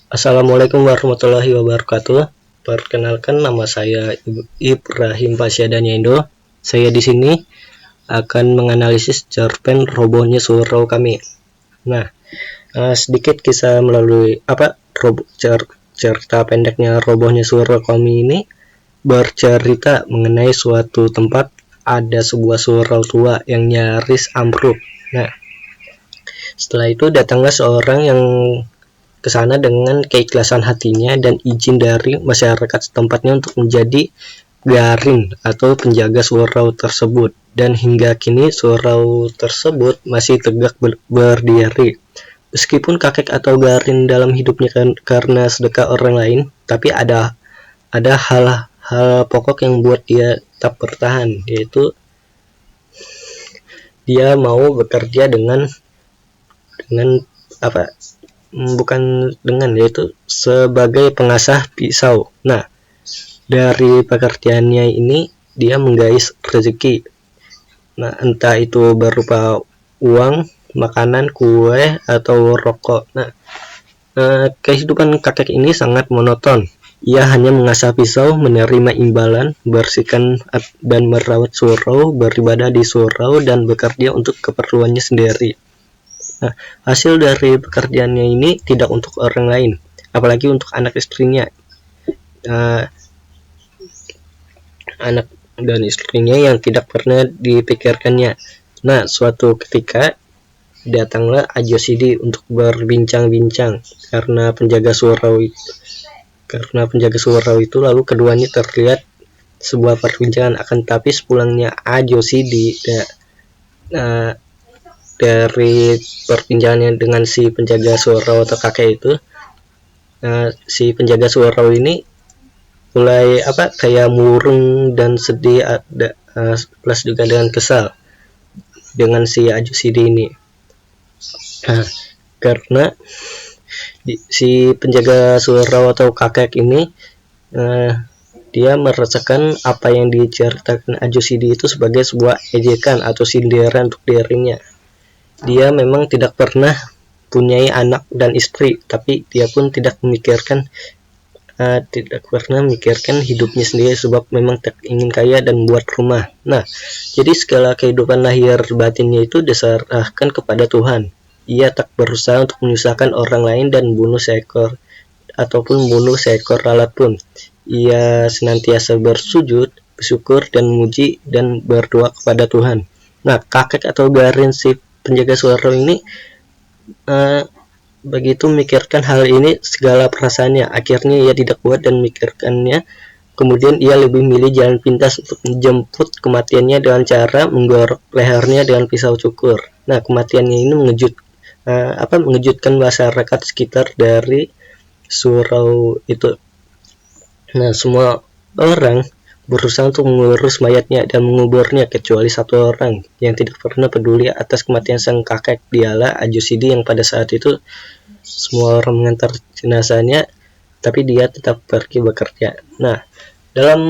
Assalamualaikum warahmatullahi wabarakatuh. Perkenalkan, nama saya Ibrahim Pasyadanya Indo. Saya di sini akan menganalisis cerpen robohnya surau kami. Nah, sedikit kisah melalui cerita pendeknya robohnya surau kami ini bercerita mengenai suatu tempat ada sebuah surau tua yang nyaris ambruk. Nah, setelah itu datanglah seorang yang ke sana dengan keikhlasan hatinya dan izin dari masyarakat setempatnya untuk menjadi garin atau penjaga surau tersebut, dan hingga kini surau tersebut masih tegak berdiri. Meskipun kakek atau garin dalam hidupnya karena sedekah orang lain, tapi ada hal pokok yang buat dia tetap bertahan, yaitu dia mau bekerja dengan yaitu sebagai pengasah pisau. Nah, dari pekerjaannya ini dia menggais rezeki. Nah, entah itu berupa uang, makanan, kue, atau rokok. Nah, kehidupan kakek ini sangat monoton. Ia hanya mengasah pisau, menerima imbalan, bersihkan dan merawat surau, beribadah di surau, dan bekerja untuk keperluannya sendiri. Nah, hasil dari pekerjaannya ini tidak untuk orang lain, apalagi untuk anak istrinya. Anak dan istrinya yang tidak pernah dipikirkannya. Nah, suatu ketika datanglah Ajosidi untuk berbincang-bincang karena penjaga surau itu, lalu keduanya terlihat sebuah perbincangan. Akan tapi sepulangnya Ajosidi dari perbincangannya dengan si penjaga surau atau kakek itu, si penjaga surau ini mulai kayak murung dan sedih, plus juga dengan kesal dengan si Ajosidi ini. Karena si penjaga surau atau kakek ini dia merasakan apa yang diceritakan Ajosidi itu sebagai sebuah ejekan atau sindiran untuk dirinya. Dia memang tidak pernah punyai anak dan istri, tapi dia pun tidak pernah memikirkan hidupnya sendiri, sebab memang tak ingin kaya dan buat rumah. Nah, jadi segala kehidupan lahir batinnya itu diserahkan kepada Tuhan. Ia tak berusaha untuk menyusahkan orang lain dan bunuh seekor lalat pun. Ia senantiasa bersujud, bersyukur, dan memuji dan berdoa kepada Tuhan. Nah, kakek atau garin si penjaga surau ini begitu memikirkan hal ini, segala perasaannya, akhirnya ia tidak kuat dan memikirkannya. Kemudian ia lebih milih jalan pintas untuk menjemput kematiannya dengan cara menggorok lehernya dengan pisau cukur. Nah, kematiannya ini mengejutkan masyarakat sekitar dari surau itu. Nah, semua orang berusaha untuk mengurus mayatnya dan menguburnya, kecuali satu orang yang tidak pernah peduli atas kematian sang kakek. Dialah Ajosidi, yang pada saat itu semua orang mengantar jenazahnya, tapi dia tetap pergi bekerja. Nah, dalam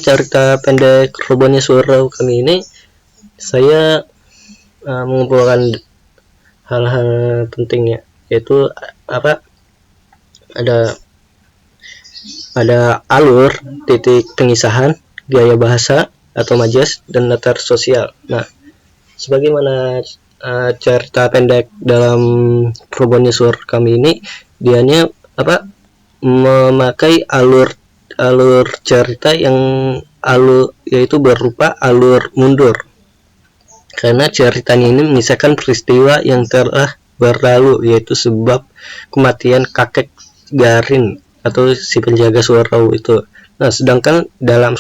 cerita pendek robohnya surau kami ini, saya mengumpulkan hal-hal pentingnya, yaitu ada alur, titik pengisahan, gaya bahasa atau majas, dan latar sosial. Nah, sebagaimana cerita pendek dalam robohnya surau kami ini, dianya memakai alur cerita yaitu berupa alur mundur, karena ceritanya ini mengisahkan peristiwa yang telah berlalu, yaitu sebab kematian kakek garin atau si penjaga surau itu. Nah, sedangkan dalam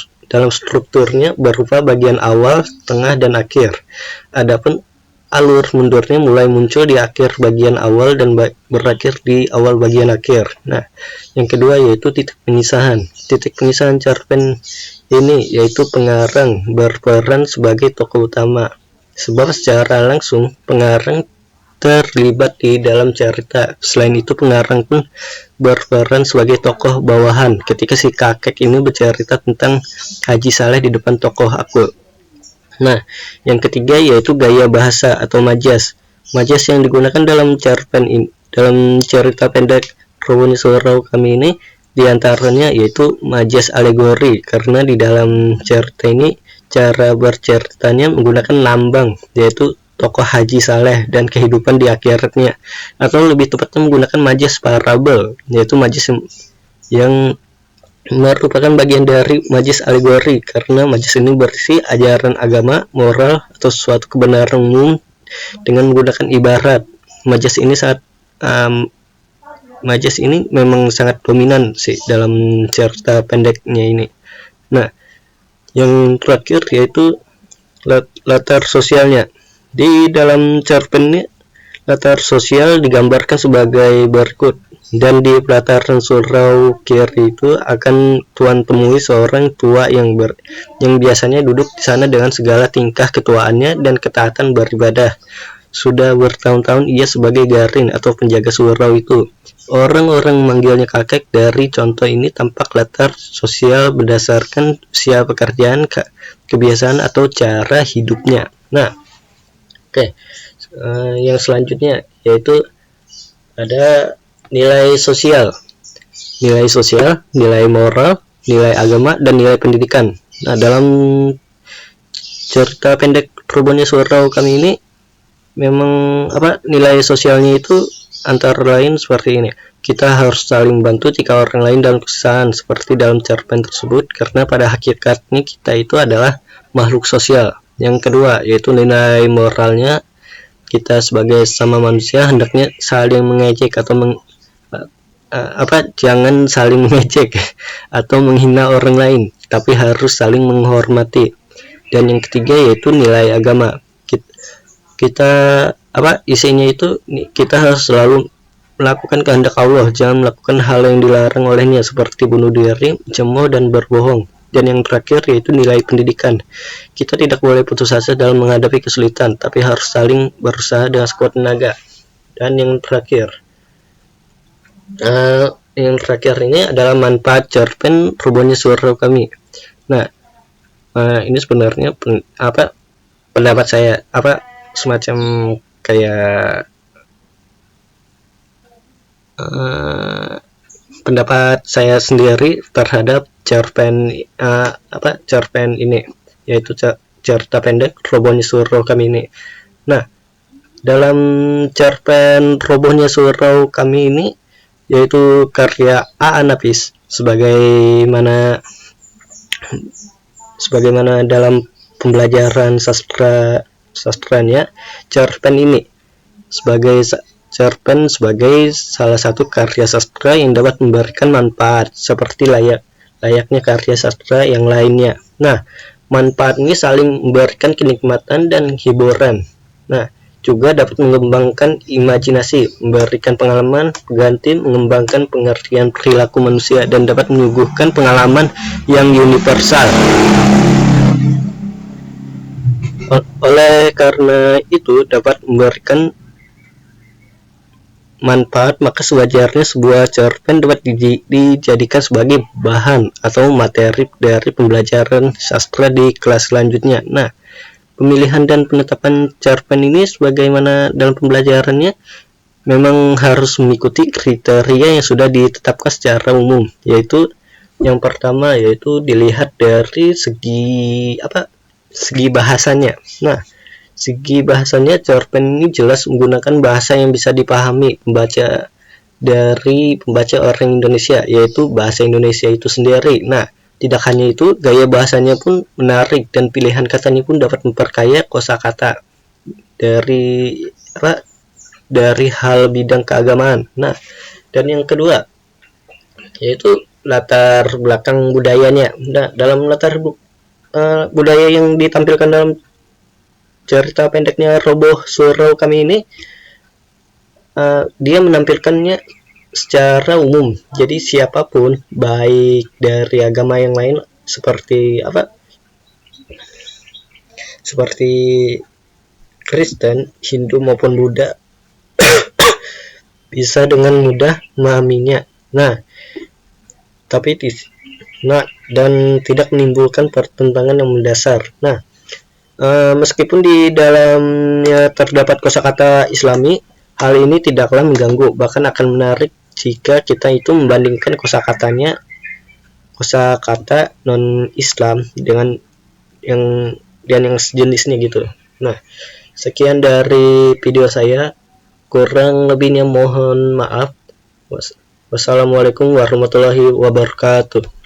strukturnya berupa bagian awal, tengah, dan akhir. Adapun alur mundurnya mulai muncul di akhir bagian awal dan berakhir di awal bagian akhir. Nah, yang kedua yaitu titik pengisahan. Titik pengisahan cerpen ini yaitu pengarang berperan sebagai tokoh utama, sebab secara langsung pengarang terlibat di dalam cerita. Selain itu, pengarang pun berperan sebagai tokoh bawahan ketika si kakek ini bercerita tentang Haji Saleh di depan tokoh aku. Nah, yang ketiga yaitu gaya bahasa atau majas. Majas yang digunakan dalam cerpen dalam cerita pendek Robonnya Surau kami ini diantaranya yaitu majas alegori, karena di dalam cerita ini cara berceritanya menggunakan lambang, yaitu tokoh Haji Saleh dan kehidupan di akhiratnya, atau lebih tepatnya menggunakan majas parabel, yaitu majas yang merupakan bagian dari majas alegori, karena majas ini berisi ajaran agama, moral, atau suatu kebenaran umum dengan menggunakan ibarat. Majas ini memang sangat dominan sih dalam cerita pendeknya ini. Nah, yang terakhir yaitu latar sosialnya. Di dalam cerpen ini latar sosial digambarkan sebagai berikut. Dan di pelataran surau kiri itu akan tuan temui seorang tua yang biasanya duduk di sana dengan segala tingkah ketuaannya dan ketaatan beribadah. Sudah bertahun-tahun ia sebagai garin atau penjaga surau itu. Orang-orang memanggilnya kakek. Dari contoh ini tampak latar sosial berdasarkan usia, pekerjaan, kebiasaan, atau cara hidupnya. Nah, oke. Yang selanjutnya yaitu ada nilai sosial, nilai moral, nilai agama, dan nilai pendidikan. Nah, dalam cerita pendek Robonnya Surau kami ini memang nilai sosialnya itu antara lain seperti ini. Kita harus saling bantu jika orang lain dalam kesusahan, seperti dalam cerpen tersebut, karena pada hakikatnya kita itu adalah makhluk sosial. Yang kedua yaitu nilai moralnya, kita sebagai sama manusia hendaknya saling mengejek atau jangan saling mengejek atau menghina orang lain, tapi harus saling menghormati. Dan yang ketiga yaitu nilai agama. Kita isinya itu kita harus selalu melakukan kehendak Allah, jangan melakukan hal yang dilarang olehnya seperti bunuh diri, cemooh, dan berbohong. Dan yang terakhir yaitu nilai pendidikan. Kita tidak boleh putus asa dalam menghadapi kesulitan, tapi harus saling berusaha dengan sekuat tenaga. Dan yang terakhir ini adalah manfaat cerpen Robonnya Surau kami. Nah, ini sebenarnya pendapat saya, semacam kayak pendapat saya sendiri terhadap cerpen ini, yaitu cerita pendek Robonnya Surau kami ini. Nah, dalam cerpen Robonnya Surau kami ini, yaitu karya A. Nafis, sebagaimana dalam pembelajaran sastranya, cerpen ini sebagai salah satu karya sastra yang dapat memberikan manfaat seperti layaknya karya sastra yang lainnya. Nah, manfaat ini saling memberikan kenikmatan dan hiburan. Nah, juga dapat mengembangkan imajinasi, memberikan pengalaman pengganti, mengembangkan pengertian perilaku manusia, dan dapat menyuguhkan pengalaman yang universal. Oleh karena itu dapat memberikan manfaat, maka sewajarnya sebuah cerpen dapat dijadikan sebagai bahan atau materi dari pembelajaran sastra di kelas selanjutnya. Nah, pemilihan dan penetapan cerpen ini sebagaimana dalam pembelajarannya memang harus mengikuti kriteria yang sudah ditetapkan secara umum, yaitu yang pertama yaitu dilihat dari segi bahasanya. Nah, segi bahasanya cerpen ini jelas menggunakan bahasa yang bisa dipahami pembaca orang Indonesia, yaitu bahasa Indonesia itu sendiri. Nah, tidak hanya itu, gaya bahasanya pun menarik dan pilihan katanya pun dapat memperkaya kosakata dari hal bidang keagamaan. Nah, dan yang kedua yaitu latar belakang budayanya. Nah, dalam latar budaya yang ditampilkan dalam cerita pendeknya Robonnya Surau kami ini, dia menampilkannya secara umum, jadi siapapun baik dari agama yang lain seperti Kristen, Hindu maupun Buddha bisa dengan mudah memahaminya. Dan tidak menimbulkan pertentangan yang mendasar. Meskipun di dalamnya terdapat kosakata Islami, Hal ini tidaklah mengganggu, bahkan akan menarik jika kita itu membandingkan kosakata non-Islam dengan yang sejenisnya gitu. Nah, sekian dari video saya. Kurang lebihnya mohon maaf. Wassalamualaikum warahmatullahi wabarakatuh.